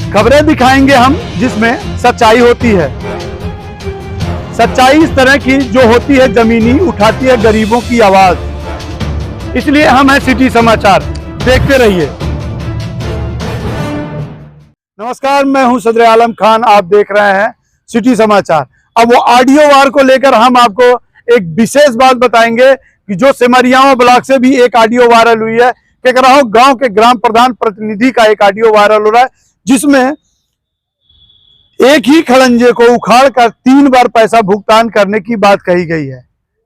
खबरें दिखाएंगे हम जिसमें सच्चाई होती है। सच्चाई इस तरह की जो होती है जमीनी, उठाती है गरीबों की आवाज। इसलिए हम हैं सिटी समाचार, देखते रहिए। नमस्कार, मैं हूं सदर आलम खान, आप देख रहे हैं सिटी समाचार। अब वो ऑडियो वार को लेकर हम आपको एक विशेष बात बताएंगे कि जो सिमरियाओं ब्लॉक से भी एक ऑडियो वायरल हुई है। केकराहो गांव के ग्राम प्रधान प्रतिनिधि का एक ऑडियो वायरल हो रहा है, जिसमें एक ही खड़ंजे को उखाड़ कर 3 बार पैसा भुगतान करने की बात कही गई है।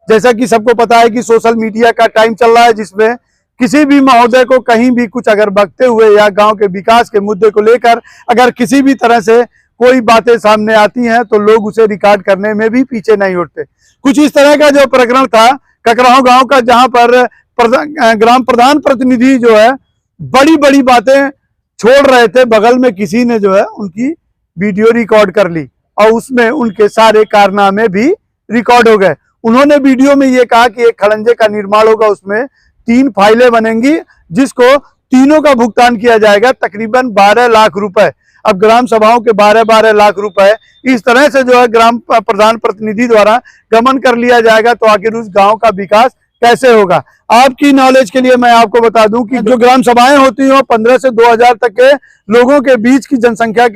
जैसा कि सबको पता है कि सोशल मीडिया का टाइम चल रहा है, जिसमें किसी भी महोदय को कहीं भी कुछ अगर बकते हुए या गांव के विकास के मुद्दे को लेकर अगर किसी भी तरह से कोई बातें सामने आती हैं तो लोग उसे रिकॉर्ड करने में भी पीछे नहीं उठते। कुछ इस तरह का जो प्रकरण था ककराहो गांव का, जहां पर ग्राम प्रधान प्रतिनिधि जो है बड़ी बड़ी बातें छोड़ रहे थे, बगल में किसी ने जो है उनकी वीडियो रिकॉर्ड कर ली और उसमें उनके सारे कारनामे भी रिकॉर्ड हो गए। उन्होंने वीडियो में ये कहा कि एक खड़ंजे का निर्माण होगा, उसमें 3 फाइलें बनेंगी, जिसको तीनों का भुगतान किया जाएगा, तकरीबन 12 लाख रुपए। अब ग्राम सभाओं के 12-12 लाख रुपए इस तरह से जो है ग्राम प्रधान प्रतिनिधि द्वारा गमन कर लिया जाएगा, तो आखिर उस गांव का विकास कैसे होगा। आपकी नॉलेज के लिए मैं आपको बता दूं कि जो ग्राम सभाएं होती हैं 15 से 2000 तक के लोगों के बीच की जनसंख्या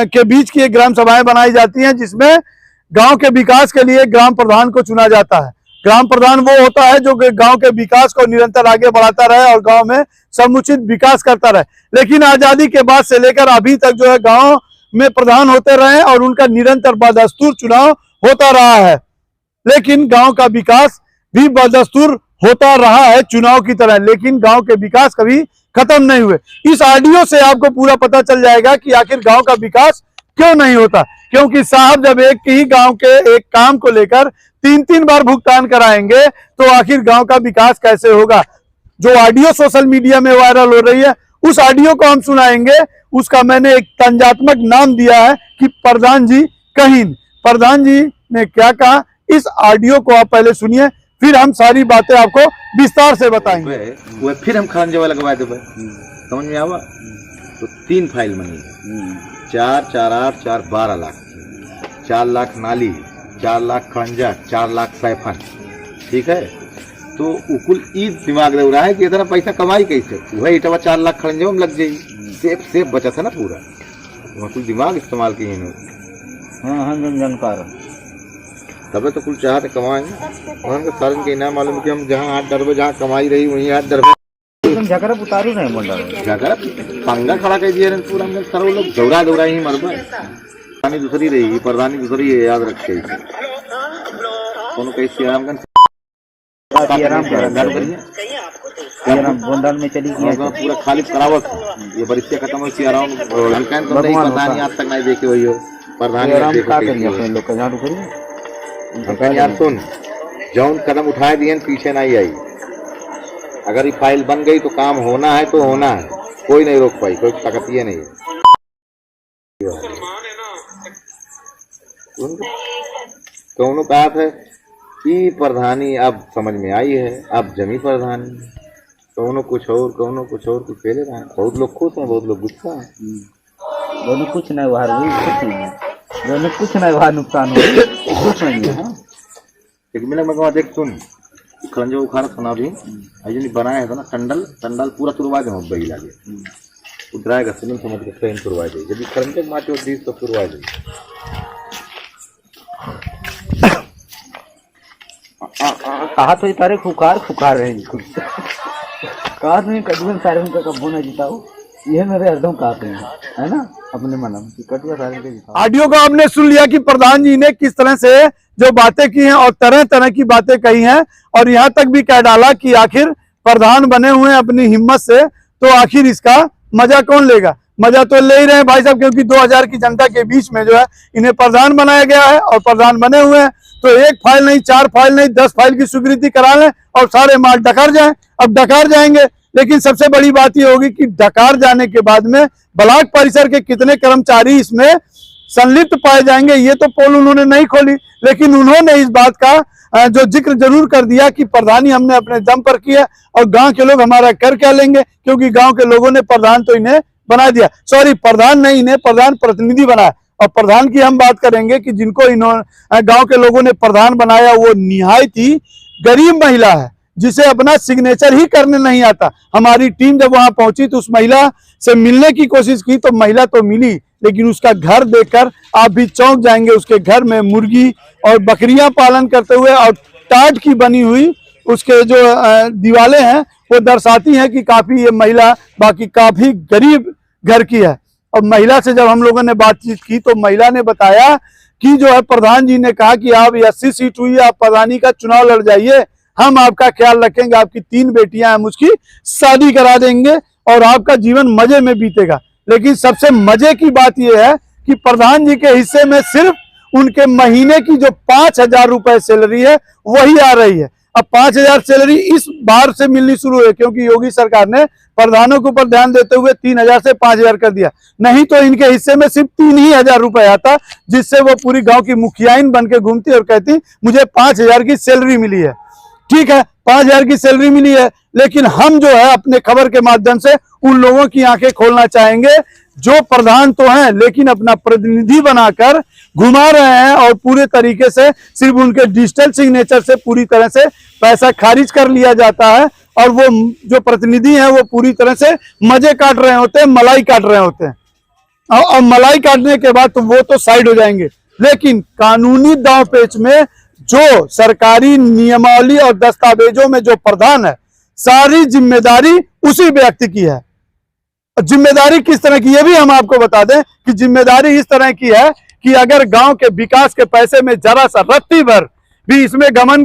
के बीच की एक ग्राम सभाएं बनाई जाती हैं, जिसमें गांव के विकास के लिए ग्राम प्रधान को चुना जाता है। ग्राम प्रधान वो होता है जो गांव के विकास को निरंतर आगे बढ़ाता रहे और गांव में समुचित विकास करता रहे। लेकिन आजादी के बाद से लेकर अभी तक जो है गांव में प्रधान होते रहे और उनका निरंतर बदस्तूर चुनाव होता रहा है, लेकिन गांव का विकास भी बदस्तूर होता रहा है चुनाव की तरह, लेकिन गांव के विकास कभी खत्म नहीं हुए। इस ऑडियो से आपको पूरा पता चल जाएगा कि आखिर गांव का विकास क्यों नहीं होता, क्योंकि साहब जब एक ही गांव के एक काम को लेकर 3-3 बार भुगतान कराएंगे तो आखिर गांव का विकास कैसे होगा। जो ऑडियो सोशल मीडिया में वायरल हो रही है उस ऑडियो को हम सुनाएंगे। उसका मैंने एक तंजात्मक नाम दिया है कि प्रधान जी कहीन। प्रधान जी ने क्या कहा, इस ऑडियो को आप पहले सुनिए, फिर हम सारी बातें आपको विस्तार से बताएंगे। वो फिर हम खड़ंजे लगवा देवे, समझ में आवा। तो 3 फाइल बनी, 4, 4, 8, 4, 12 लाख, 4 लाख नाली, 4 लाख खड़ंजा, 4 लाख सैफन। ठीक है, तो उकुल ई दिमाग रह रहा है कि इतना पैसा कमाई कैसे, वही इटवा 4 लाख खड़ंजे में लग जाएगी। सेफ बचा था ना पूरा, कुल दिमाग इस्तेमाल किए इन्होंने। हाँ, हम जानकार तबे तो कुल चाहते कमाएंगे। सारे के इनाम मालूम कि हम जहाँ हाथ डरबे, जहाँ कमाई रही वहीं हाथ डरबे। झगड़ा उतारू नहीं बोल रहा, झगड़ा पंगा खड़ा कर दिया पूरा। हम सारे लोग दौड़ा ही मरबे। प्रधानी दूसरी रहेगी, प्रधानी दूसरी है, याद रखे। दोनों कैसे आराम कर में चली गई पूरा खाली करावत। ये परीक्षा खत्म हो सी आराम प्रधानी आज तक नहीं देखे हुई हो। प्रधानी यार सुन, जौन कदम उठाए दिए पीछे नहीं आई। अगर ये फाइल बन गई तो काम होना है तो होना है, कोई नहीं रोक पाई, कोई ताकत ये नहीं। कौनो कहा था कि प्रधानी अब समझ में आई है, अब जमी प्रधानी। कौनो कुछ और कुछ पहले रहा। बहुत लोग खुश हैं, बहुत लोग गुस्सा है। दोनों कुछ नहीं बाहर हुई, कुछ नहीं, दोनों कुछ नहीं बाहर नुकसान हुई, कुछ नहीं है। एक मिनट में देख सुन, खड़ंजे उखाड़ सुना भी आई बनाया था ना, टंडल पूरा तुरवा दे बही लागे उतराएगा सिम समझ के ट्रेन तुरवा दे। यदि खड़ंजे माचे दी तो तुरवा दे। कहा तो तारे फुकार रहे कहा तो कटुआ सारे उनका कब्बो न जिताओ, ये मेरे हरदम कहते हैं, है ना, अपने मन में कटुआ सारे के जिताओ। ऑडियो को आपने सुन लिया कि प्रधान जी ने किस तरह से जो बातें की हैं और तरह तरह की बातें कही हैं, और यहाँ तक भी कह डाला कि आखिर प्रधान बने हुए हैं अपनी हिम्मत से, तो आखिर इसका मजा कौन लेगा। मजा तो ले ही रहे हैं भाई साहब, क्योंकि 2000 की जनता के बीच में जो है इन्हें प्रधान बनाया गया है और प्रधान बने हुए हैं। तो 1 फाइल नहीं, 4 फाइल नहीं, 10 फाइल की स्वीकृति करा लें और सारे माल डकार जाएं। अब डकार जाएंगे, लेकिन सबसे बड़ी बात यह होगी कि डकार जाने के बाद में ब्लॉक परिसर के कितने कर्मचारी इसमें संलिप्त पाए जाएंगे। ये तो पोल उन्होंने नहीं खोली, लेकिन उन्होंने इस बात का जो जिक्र जरूर कर दिया कि प्रधानी हमने अपने दम पर किया और गांव के लोग हमारा कर क्या लेंगे, क्योंकि गांव के लोगों ने प्रधान तो इन्हें बना दिया, सॉरी प्रधान नहीं, इन्हें प्रधान प्रतिनिधि बनाया। और प्रधान की हम बात करेंगे कि जिनको इन्होंने गांव के लोगों ने प्रधान बनाया वो निहायत ही गरीब महिला है, जिसे अपना सिग्नेचर ही करने नहीं आता। हमारी टीम जब वहां पहुंची तो उस महिला से मिलने की कोशिश की तो महिला तो मिली, लेकिन उसका घर देखकर आप भी चौंक जाएंगे। उसके घर में मुर्गी और बकरियां पालन करते हुए और टाट की बनी हुई उसके जो दीवारें हैं वो दर्शाती हैं कि काफी ये महिला बाकी काफी गरीब घर की है। और महिला से जब हम लोगों ने बातचीत की तो महिला ने बताया कि जो है प्रधान जी ने कहा कि आप 80 सीट हुई, आप प्रधानी का चुनाव लड़ जाइए, हम आपका ख्याल रखेंगे, आपकी 3 बेटियां हैं, हम उसकी शादी करा देंगे और आपका जीवन मजे में बीतेगा। लेकिन सबसे मजे की बात यह है कि प्रधान जी के हिस्से में सिर्फ उनके महीने की जो 5,000 रुपए सैलरी है वही आ रही है। अब 5,000 सैलरी इस बार से मिलनी शुरू हुई क्योंकि योगी सरकार ने प्रधानों के ऊपर ध्यान देते हुए 3,000 से 5,000 कर दिया। नहीं तो इनके हिस्से में सिर्फ 3,000 रुपए आता, जिससे वो पूरी गांव की मुखियाइन बन के घूमती और कहती मुझे 5,000 की सैलरी मिली है। ठीक है, 5,000 की सैलरी मिली है, लेकिन हम जो है अपने खबर के माध्यम से उन लोगों की आंखें खोलना चाहेंगे जो प्रधान तो हैं लेकिन अपना प्रतिनिधि बनाकर घुमा रहे हैं और पूरे तरीके से सिर्फ उनके डिजिटल सिग्नेचर से पूरी तरह से पैसा खारिज कर लिया जाता है और वो जो प्रतिनिधि हैं वो पूरी तरह से मजे काट रहे होते हैं, मलाई काट रहे होते हैं। और मलाई काटने के बाद तो वो तो साइड हो जाएंगे, लेकिन कानूनी दांव पेच में जो सरकारी नियमावली और दस्तावेजों में जो प्रधान है सारी जिम्मेदारी उसी व्यक्ति की है। जिम्मेदारी किस तरह की ये भी हम आपको बता दें कि जिम्मेदारी इस तरह की है कि अगर गांव के विकास के पैसे में जरा सा रत्ती भर भी इसमें गमन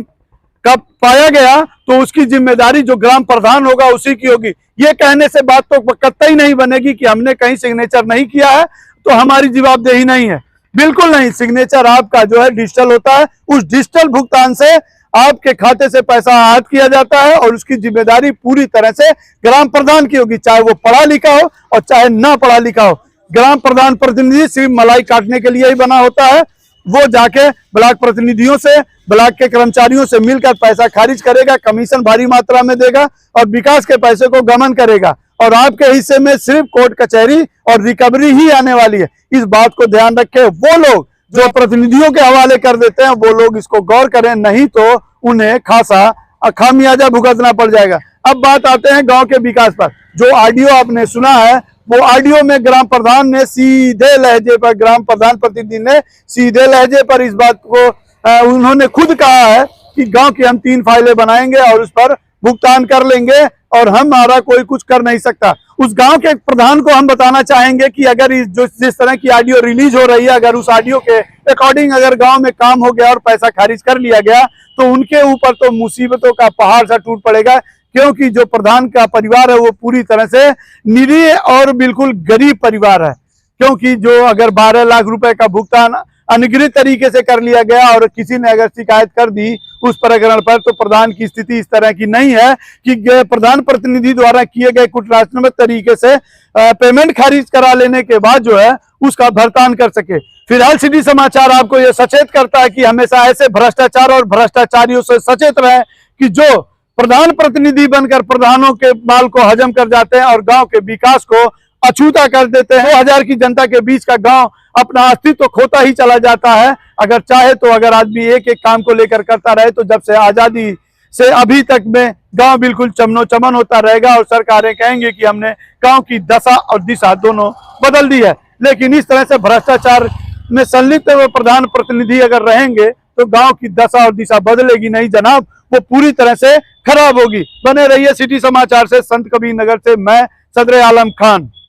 का पाया गया तो उसकी जिम्मेदारी जो ग्राम प्रधान होगा उसी की होगी। ये कहने से बात तो कतई नहीं बनेगी कि हमने कहीं सिग्नेचर नहीं किया है तो हमारी जवाबदेही नहीं है, बिल्कुल नहीं। सिग्नेचर आपका जो है डिजिटल होता है, उस डिजिटल भुगतान से आपके खाते से पैसा आहत किया जाता है और उसकी जिम्मेदारी पूरी तरह से ग्राम प्रधान की होगी, चाहे वो पढ़ा लिखा हो और चाहे ना पढ़ा लिखा हो। ग्राम प्रधान प्रतिनिधि सिर्फ मलाई काटने के लिए ही बना होता है। वो जाके ब्लॉक प्रतिनिधियों से, ब्लॉक के कर्मचारियों से मिलकर पैसा खारिज करेगा, कमीशन भारी मात्रा में देगा और विकास के पैसे को गमन करेगा और आपके हिस्से में सिर्फ कोर्ट कचहरी और रिकवरी ही आने वाली है। इस बात को ध्यान रखें। वो लोग जो प्रतिनिधियों के हवाले कर देते हैं वो लोग इसको गौर करें, नहीं तो उन्हें खासा खामियाजा भुगतना पड़ जाएगा। अब बात आते हैं गांव के विकास पर। जो ऑडियो आपने सुना है वो ऑडियो में ग्राम प्रधान ने सीधे लहजे पर, ग्राम प्रधान प्रतिनिधि ने सीधे लहजे पर इस बात को उन्होंने खुद कहा है कि गांव की हम 3 फाइलें बनाएंगे और उस पर भुगतान कर लेंगे और हमारा कोई कुछ कर नहीं सकता। उस गांव के प्रधान को हम बताना चाहेंगे कि अगर जिस तरह की ऑडियो रिलीज हो रही है, अगर उस ऑडियो के अकॉर्डिंग अगर गांव में काम हो गया और पैसा खारिज कर लिया गया तो उनके ऊपर तो मुसीबतों का पहाड़ सा टूट पड़ेगा, क्योंकि जो प्रधान का परिवार है वो पूरी तरह से निरीह और बिल्कुल गरीब परिवार है। क्योंकि जो अगर 12 लाख रुपए का भुगतान अनुग्रहित तरीके से कर लिया गया और किसी ने अगर शिकायत कर दी उस प्रकरण पर तो प्रधान की स्थिति इस तरह की नहीं है कि प्रधान प्रतिनिधि द्वारा किए गए कूटनात्मक तरीके से पेमेंट खारिज करा लेने के बाद जो है उसका भुगतान कर सके। फिलहाल सिटी समाचार आपको यह सचेत करता है कि हमेशा ऐसे भ्रष्टाचार और भ्रष्टाचारियों से सचेत रहे कि जो प्रधान प्रतिनिधि बनकर प्रधानों के माल को हजम कर जाते हैं और गांव के विकास को अछूता कर देते हैं। 2,000 की जनता के बीच का गांव अपना अस्तित्व खोता ही चला जाता है। अगर चाहे तो अगर आदमी एक एक काम को लेकर करता रहे तो जब से आजादी से अभी तक में गांव बिल्कुल चमनो चमन होता रहेगा और सरकारें कहेंगे कि हमने गांव की दशा और दिशा दोनों बदल दी है। लेकिन इस तरह से भ्रष्टाचार में संलिप्त प्रधान प्रतिनिधि अगर रहेंगे तो गांव की दशा और दिशा बदलेगी नहीं जनाब, वो पूरी तरह से खराब होगी। बने रहिए सिटी समाचार से। संत कबीर नगर से मैं सदर आलम खान।